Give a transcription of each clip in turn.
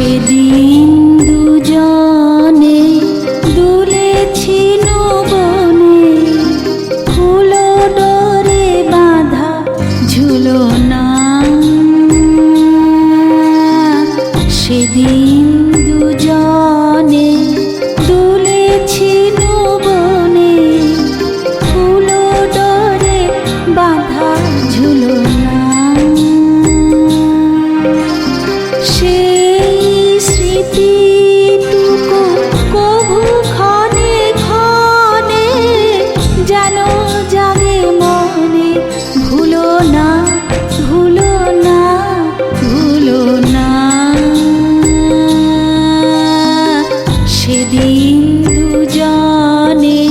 সেদিন দুজনে দুলেছিল বনে, ফুল ডোরে বাঁধা ঝুলনা। সেদিন দুজনে দুলেছিল বনে, ফুল ডোরে বাঁধা ঝুলনা। স্মৃতিটুকু কভু ক্ষণে ক্ষণে যেন জাগে মনে, ভুলো না ভুলো না ভুলো না। সেদিন দুজনে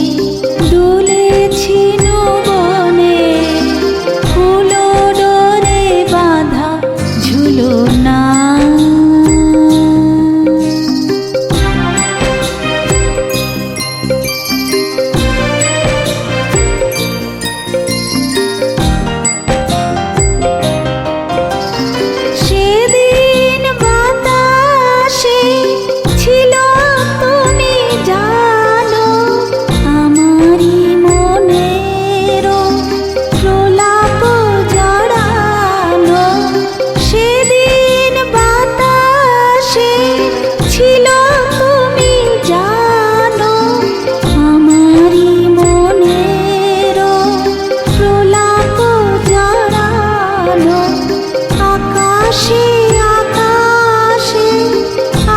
দুলেছিল বনে, ফুল ডোরে বাঁধা ঝুলনা। সেদিন বাতাসে ছিল তুমি জানো, আমারই মনের প্রলাপ জড়ানো। সেদিন বাতাসে ছিল তুমি জানো, আমারই মনের প্রলাপ জড়ানো। আকাশে আকাশে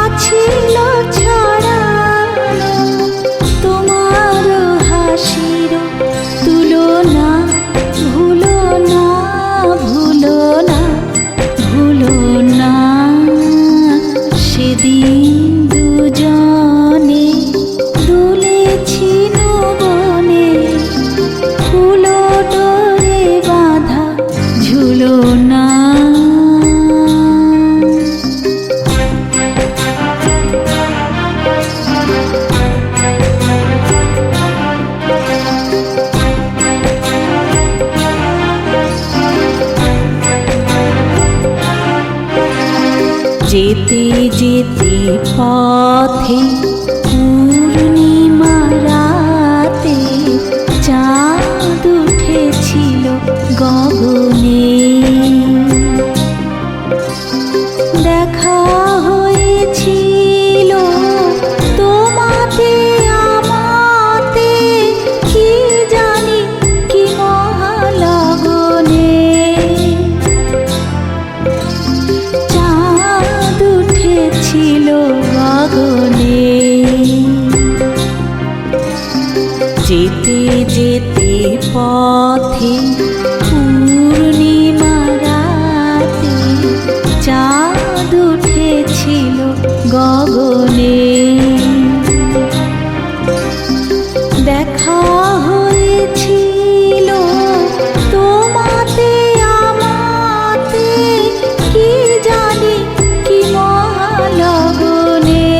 আছিল ছড়ানো তোমার হাসির তুলনা, ভুলো না ভুলো না ভুলো না। সেদিন দুজনে দুলেছিল বনে, ফুল ডোরে বাঁধা ঝুলনা। যেতে যেতে পথে পূর্ণিমা রাতে চাঁদ উঠেছিল গগনে। দেখা হয়েছিল তোমাতে আমাতে, কি জানি কি মহালগনে। চাঁদ উঠেছিল গগনে। যেতে যেতে পথে পূর্ণিমা রাতে চাঁদ উঠেছিল গগনে। দেখা হয়েছিল তোমাতে আমাতে, কি জানি কি মহালগনে।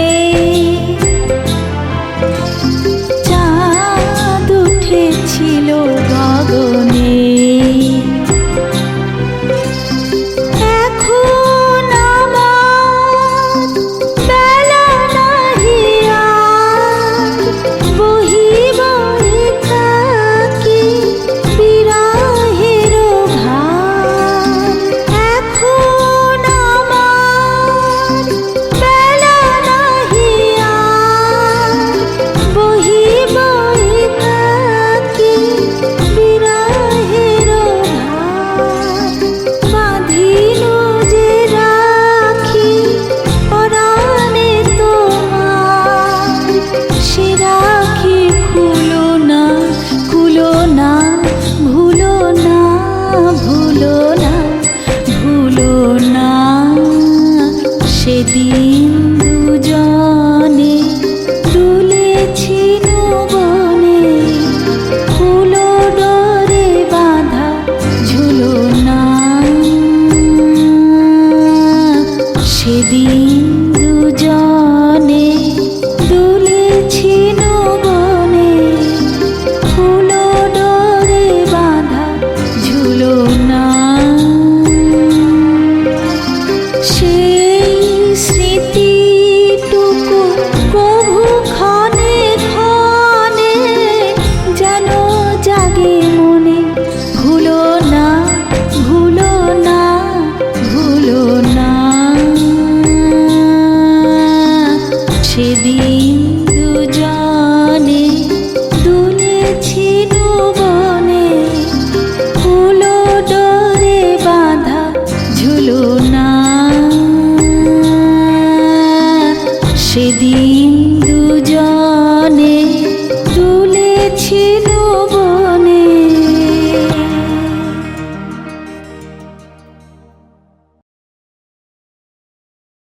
চাঁদ উঠেছিল গগনে। এখন আমার বেলা নাহি আর, বহিব একাকী বিরহের ভার। এখন আমার বেলা নাহি আর, বহিব একাকী বিরহের ভার। বাঁধিল যে রাখি পরাণে তোমার, সে রাখি খুলো না খুলো না, ভুলো না ভুলো না ভুলো না। সেদিন দুজনে দুলেছিল বনে, ফুল ডোরে বাঁধা ঝুলনা। সেদিন দুজনে দুলেছিল বনে, ফুল ডোরে বাঁধা ঝুলনা। সেই স্মৃতি সেদিন